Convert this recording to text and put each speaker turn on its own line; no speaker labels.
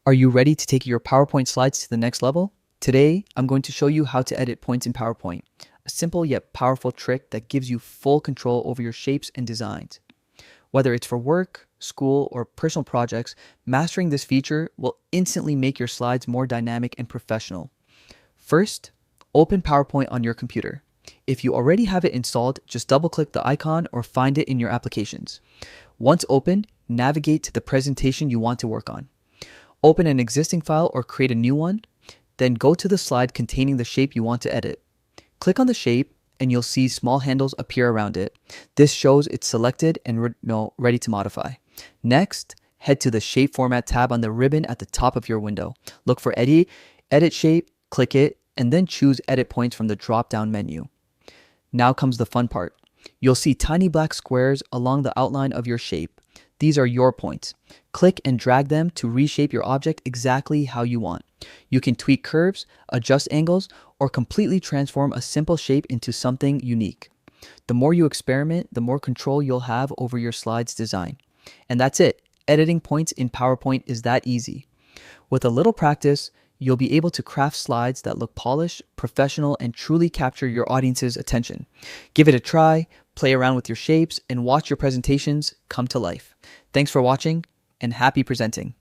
Are you ready to take your PowerPoint slides to the next level? Today, I'm going to show you how to edit points in PowerPoint, a simple yet powerful trick that gives you full control over your shapes and designs. Whether it's for work, school, or personal projects, mastering this feature will instantly make your slides more dynamic and professional. First, open PowerPoint on your computer. If you already have it installed, just double-click the icon or find it in your applications. Once open, navigate to the presentation you want to work on. Open an existing file or create a new one, then go to the slide containing the shape you want to edit. Click on the shape and you'll see small handles appear around it. This shows it's selected and ready to modify. Next, head to the Shape Format tab on the ribbon at the top of your window. Look for Edit Shape, click it, and then choose Edit Points from the drop-down menu. Now comes the fun part. You'll see tiny black squares along the outline of your shape. These are your points. Click and drag them to reshape your object exactly how you want. You can tweak curves, adjust angles, or completely transform a simple shape into something unique. The more you experiment, the more control you'll have over your slide's design. And that's it. Editing points in PowerPoint is that easy. With a little practice, you'll be able to craft slides that look polished, professional, and truly capture your audience's attention. Give it a try, play around with your shapes, and watch your presentations come to life. Thanks for watching, and happy presenting.